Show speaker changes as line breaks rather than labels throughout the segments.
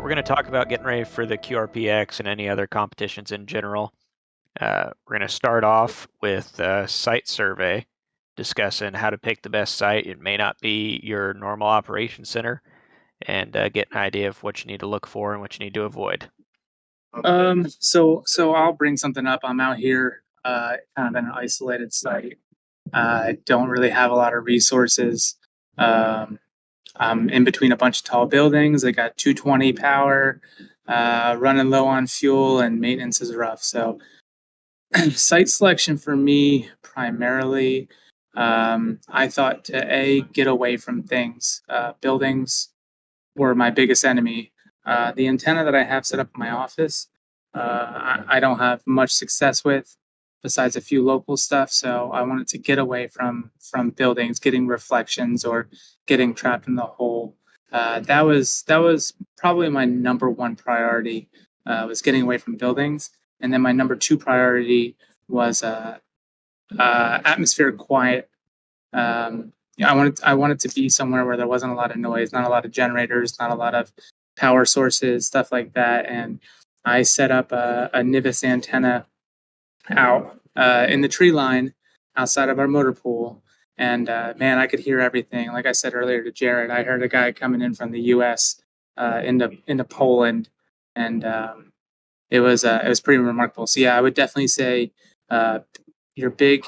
We're going to talk about getting ready for the QRPX and any other competitions in general. We're going to start off with a site survey, discussing how to pick the best site. It may not be your normal operation center, and get an idea of what you need to look for and what you need to avoid.
So I'll bring something up. I'm out here, kind of in an isolated site. I don't really have a lot of resources. Um, I'm in between a bunch of tall buildings. I got 220 power, running low on fuel, and maintenance is rough. So site selection for me primarily, I thought to get away from things. Buildings were my biggest enemy. The antenna that I have set up in my office, I don't have much success with, besides a few local stuff. So I wanted to get away from buildings, getting reflections or getting trapped in the hole. That was probably my number one priority, was getting away from buildings, and then my number two priority was atmospheric quiet. Yeah, I wanted to be somewhere where there wasn't a lot of noise, not a lot of generators, not a lot of power sources, stuff like that. And I set up a Nivis antenna out in the tree line outside of our motor pool. And man, I could hear everything. Like I said earlier to Jared, I heard a guy coming in from the U.S. Into Poland, and it was pretty remarkable. So yeah, I would definitely say uh, your big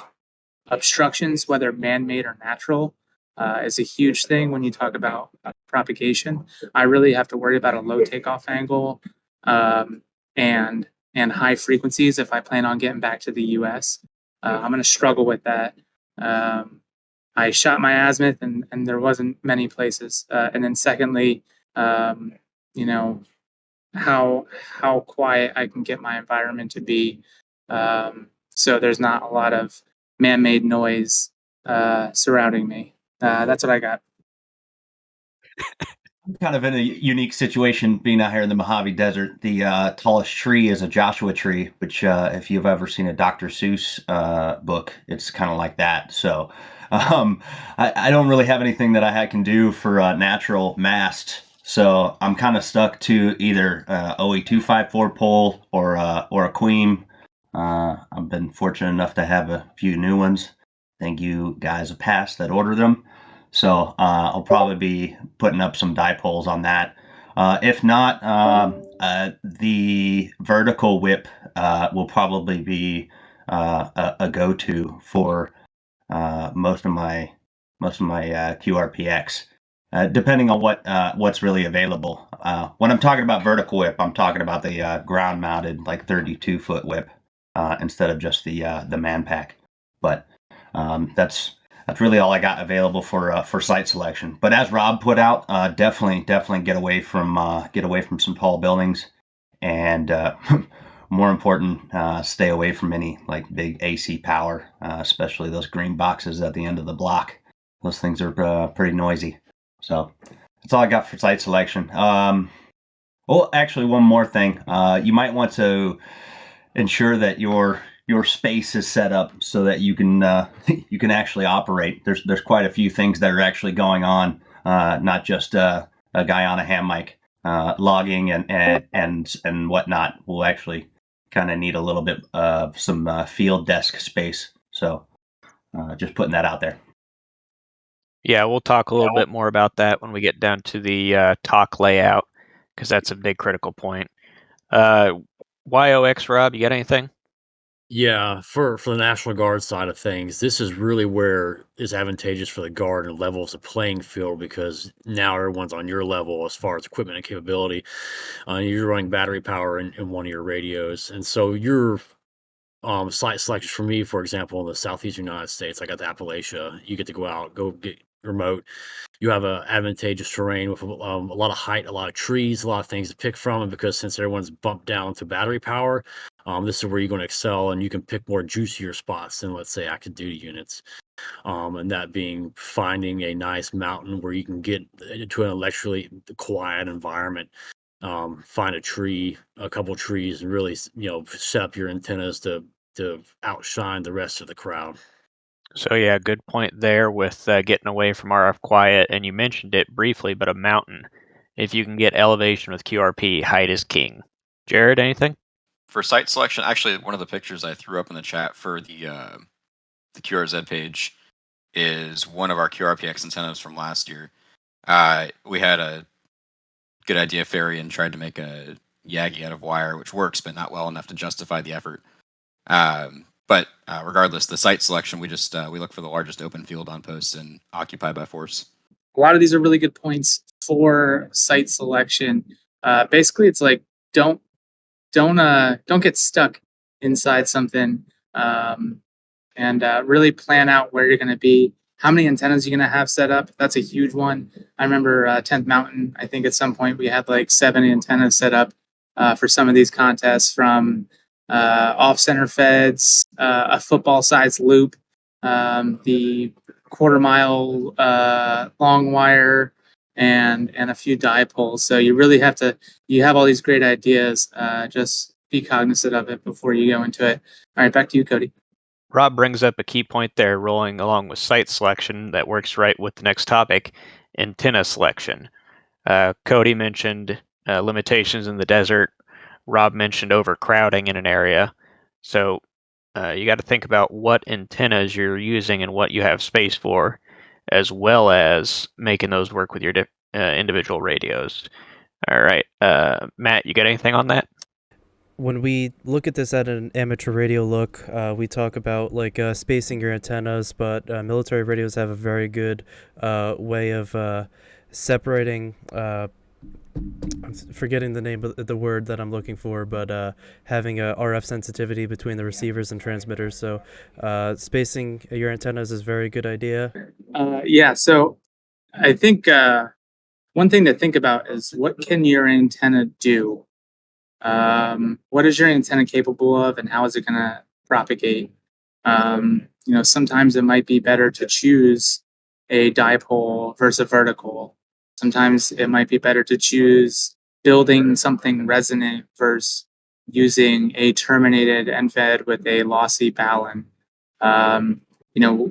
obstructions, whether man-made or natural, is a huge thing when you talk about propagation. I really have to worry about a low takeoff angle, um, and high frequencies if I plan on getting back to the U.S. I'm going to struggle with that. Um, I shot my azimuth, and there wasn't many places. And then secondly, um, you know how quiet I can get my environment to be, so there's not a lot of man-made noise surrounding me. That's what I got.
I'm kind of in a unique situation being out here in the Mojave Desert. The tallest tree is a Joshua tree, which, if you've ever seen a Dr. Seuss book, it's kind of like that. So I don't really have anything that can do for natural mast. So I'm kind of stuck to either OE254 pole or a Queen. I've been fortunate enough to have a few new ones. Thank you guys have passed that ordered them. So I'll probably be putting up some dipoles on that. If not, the vertical whip will probably be a go-to for most of my QRPX, depending on what's really available. When I'm talking about vertical whip, I'm talking about the ground-mounted, like 32-foot whip, instead of just the man pack. But that's really all I got available for site selection. But as Rob put out, definitely get away from some tall buildings, and more important, stay away from any like big AC power, especially those green boxes at the end of the block. Those things are pretty noisy. So that's all I got for site selection. Oh, actually, one more thing. You might want to ensure that your space is set up so that you can you can actually operate. There's quite a few things that are actually going on, not just a guy on a ham mic logging and whatnot. Will actually kind of need a little bit of some field desk space. So just putting that out there.
Yeah, we'll talk a little bit more about that when we get down to the talk layout, because that's a big critical point. YOX, Rob, you got anything?
Yeah, for the National Guard side of things, this is really where it's advantageous for the Guard and levels the playing field because now everyone's on your level as far as equipment and capability. You're running battery power in one of your radios, and so your site selections for me, for example, in the southeastern United States, I got the Appalachia. You get to go out, go get remote. You have a advantageous terrain with a lot of height, a lot of trees, a lot of things to pick from. And because since everyone's bumped down to battery power, this is where you're going to excel, and you can pick more juicier spots than, let's say, active duty units. And that being finding a nice mountain where you can get into an electrically quiet environment. Find a tree, a couple trees, and really, set up your antennas to outshine the rest of the crowd.
So yeah, good point there with getting away from RF quiet, and you mentioned it briefly, but a mountain. If you can get elevation with QRP, height is king. Jared, anything?
For site selection, actually, one of the pictures I threw up in the chat for the QRZ page is one of our QRPX antennas from last year. We had a good idea fairy and tried to make a Yagi out of wire, which works, but not well enough to justify the effort. But regardless, the site selection, we just we look for the largest open field on posts and occupy by force.
A lot of these are really good points for site selection. Basically, it's like don't get stuck inside something, and really plan out where you're going to be. How many antennas you're going to have set up? That's a huge one. I remember 10th Mountain. I think at some point we had like 7 antennas set up for some of these contests, from off-center feds, a football-sized loop, the quarter-mile long wire, and a few dipoles. So you really have to. You have all these great ideas. Just be cognizant of it before you go into it. All right, back to you, Cody.
Rob brings up a key point there, rolling along with site selection that works right with the next topic, antenna selection. Cody mentioned limitations in the desert. Rob mentioned overcrowding in an area. So you got to think about what antennas you're using and what you have space for, as well as making those work with your individual radios. All right, Matt, you got anything on that?
When we look at this at an amateur radio look, we talk about like spacing your antennas, but military radios have a very good way of separating. I'm forgetting the name of the word that I'm looking for, but having a RF sensitivity between the receivers and transmitters. So spacing your antennas is a very good idea.
Yeah, so I think one thing to think about is, what can your antenna do? What is your antenna capable of, and how is it going to propagate? Sometimes it might be better to choose a dipole versus a vertical. Sometimes it might be better to choose building something resonant versus using a terminated NFED with a lossy balun.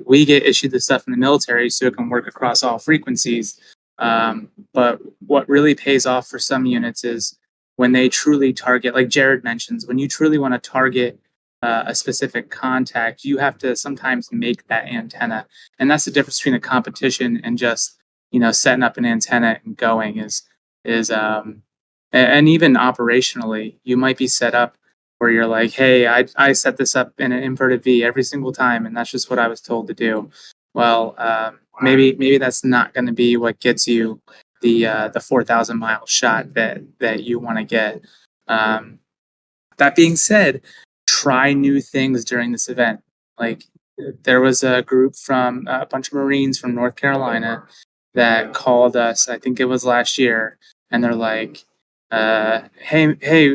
We get issued this stuff in the military so it can work across all frequencies. But what really pays off for some units is when they truly target, like Jared mentions, when you truly want to target a specific contact, you have to sometimes make that antenna. And that's the difference between a competition and just, setting up an antenna and going and even operationally, you might be set up where you're like, hey, I set this up in an inverted V every single time, and that's just what I was told to do. Well, maybe that's not going to be what gets you the 4,000 mile shot that you want to get. That being said, try new things during this event. Like, there was a group from a bunch of Marines from North Carolina that called us, I think it was last year, and they're like, hey,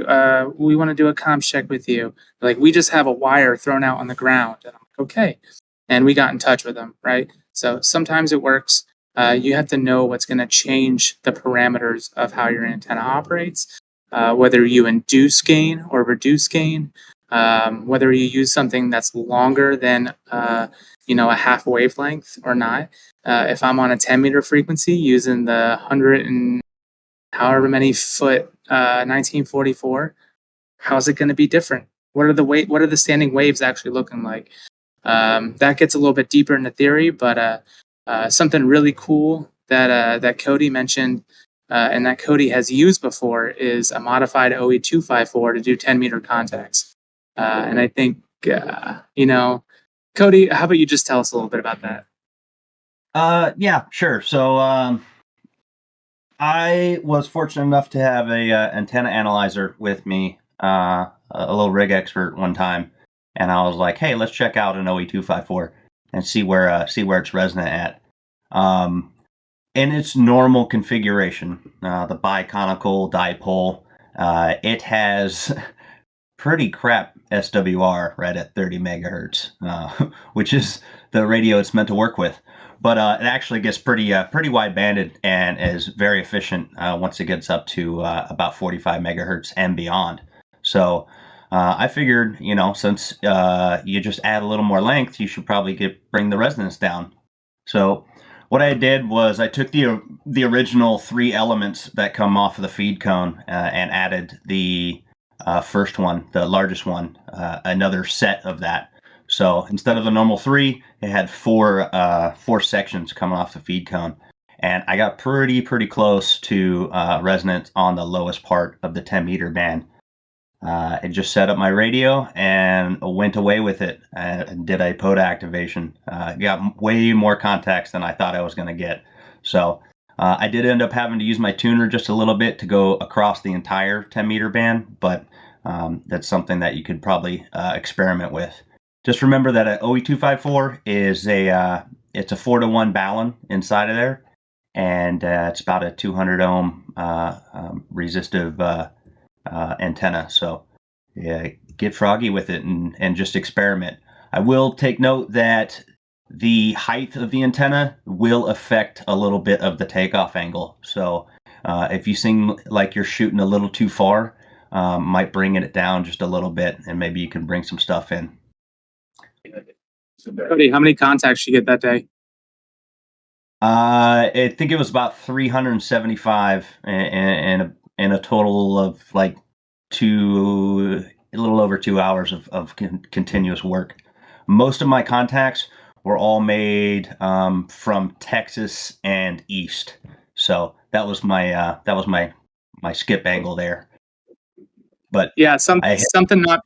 we want to do a comms check with you. Like, we just have a wire thrown out on the ground. And I'm like, okay. And we got in touch with them, right? So sometimes it works. You have to know what's going to change the parameters of how your antenna operates, whether you induce gain or reduce gain, whether you use something that's longer than a half wavelength or not. If I'm on a 10-meter frequency using the 100 and however many foot 1944, how's it going to be different? What are the standing waves actually looking like? That gets a little bit deeper into theory, but something really cool that Cody mentioned and that Cody has used before is a modified OE254 to do 10-meter contacts. And I think, Cody, how about you just tell us a little bit about that?
Yeah, sure. So I was fortunate enough to have a antenna analyzer with me, a little rig expert one time, and I was like, "Hey, let's check out an OE254 and see where it's resonant at." In its normal configuration, the biconical dipole, it has pretty crap SWR right at 30 megahertz, which is the radio it's meant to work with. But it actually gets pretty wide banded and is very efficient once it gets up to about 45 megahertz and beyond. So I figured, since you just add a little more length, you should probably bring the resonance down. So what I did was I took the original 3 elements that come off of the feed cone and added the first one, the largest one, another set of that. So instead of the normal 3, it had 4 sections coming off the feed cone, and I got pretty close to resonance on the lowest part of the 10-meter band. I just set up my radio and went away with it and did a POTA activation. Got way more contacts than I thought I was going to get. So I did end up having to use my tuner just a little bit to go across the entire 10-meter band, but that's something that you could probably experiment with. Just remember that an OE254 is it's a 4-to-1 balun inside of there, and it's about a 200 ohm resistive antenna. So yeah, get froggy with it and just experiment. I will take note that the height of the antenna will affect a little bit of the takeoff angle. So if you seem like you're shooting a little too far, might bring it down just a little bit, and maybe you can bring some stuff in.
Cody, how many contacts you get that day?
I think it was about 375 and a total of like a little over 2 hours of continuous work. Most of my contacts were all made from Texas and east, so that was my skip angle there. But
Yeah,
I hit
something not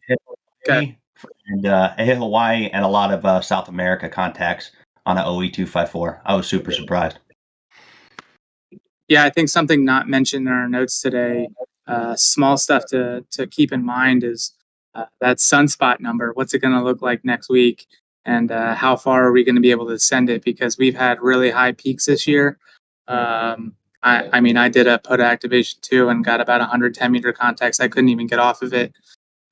Hawaii, and I hit Hawaii and a lot of South America contacts on an OE254. I was super surprised.
Yeah, I think something not mentioned in our notes today, small stuff to keep in mind is that sunspot number. What's it going to look like next week? And how far are we going to be able to send it? Because we've had really high peaks this year. I mean, I did a POTA activation too and got about 110 meter contacts. I couldn't even get off of it.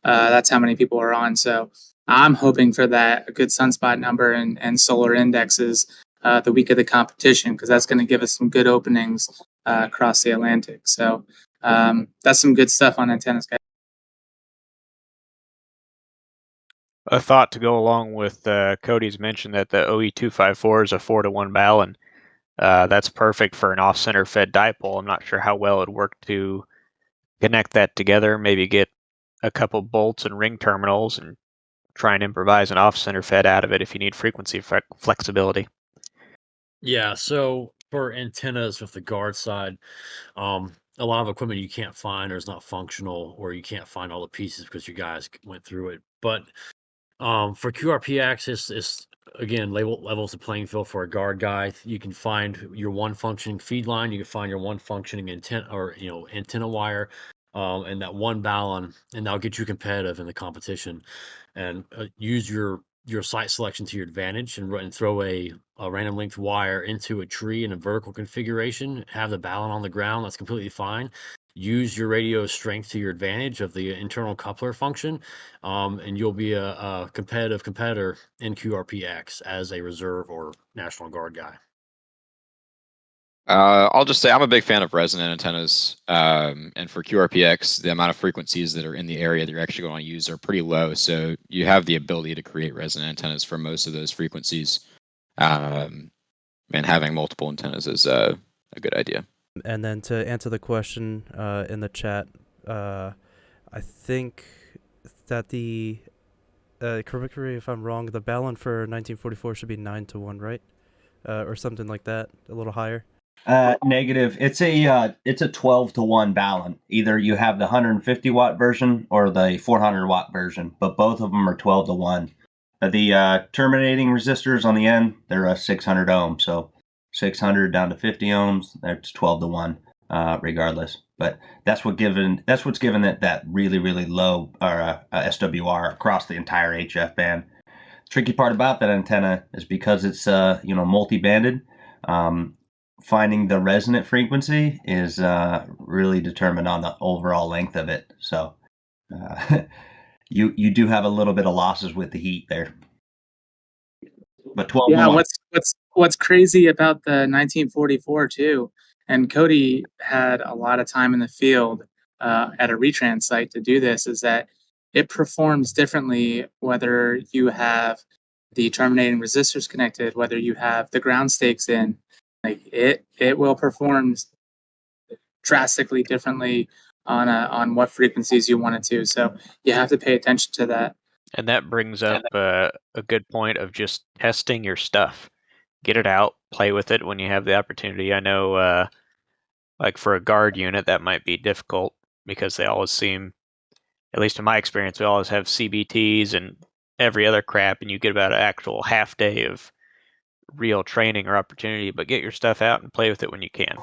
That's how many people are on. So I'm hoping for that, a good sunspot number and solar indexes the week of the competition, because that's going to give us some good openings across the Atlantic. So that's some good stuff on antennas, guys.
A thought to go along with Cody's mention that the OE254 is a 4-to-1 balun. That's perfect for an off-center fed dipole. I'm not sure how well it'd work to connect that together, maybe get a couple bolts and ring terminals and try and improvise an off-center fed out of it if you need frequency flexibility.
Yeah, so for antennas with the guard side, a lot of equipment you can't find or is not functional, or you can't find all the pieces because you guys went through it. But for QRPX, it's again levels the playing field for a guard guy. You can find your one functioning feed line, you can find your one functioning antenna or antenna wire, and that one balun, and that'll get you competitive in the competition. And use your site selection to your advantage and throw a random length wire into a tree in a vertical configuration. Have the balun on the ground. That's completely fine. Use your radio strength to your advantage of the internal coupler function, and you'll be a competitive competitor in QRPX as a reserve or National Guard guy.
I'll just say I'm a big fan of resonant antennas, and for QRPX, the amount of frequencies that are in the area that you're actually going to use are pretty low, so you have the ability to create resonant antennas for most of those frequencies, and having multiple antennas is a good idea.
And then to answer the question in the chat, I think that correct me if I'm wrong, the balun for 1944 should be 9-to-1, right? Or something like that, a little higher.
Negative. It's a 12-to-1 balun. Either you have the 150 watt version or the 400 watt version, but both of them are 12-to-1. The terminating resistors on the end, they're 600 ohms, so 600 down to 50 ohms, that's 12-to-1, regardless. But that's what's given it that really low SWR across the entire HF band. Tricky part about that antenna is because it's multi-banded. Finding the resonant frequency is really determined on the overall length of it. So you do have a little bit of losses with the heat there. But 12.
Yeah, what's crazy about the 1944 too, and Cody had a lot of time in the field at a retrans site to do this, is that it performs differently whether you have the terminating resistors connected, whether you have the ground stakes in. Like it will perform drastically differently on what frequencies you want it to. So you have to pay attention to that.
And that brings up a good point of just testing your stuff. Get it out, play with it when you have the opportunity. I know, like for a guard unit, that might be difficult because they always seem, at least in my experience, we always have CBTs and every other crap, and you get about an actual half day of real training or opportunity. But get your stuff out and play with it when you can.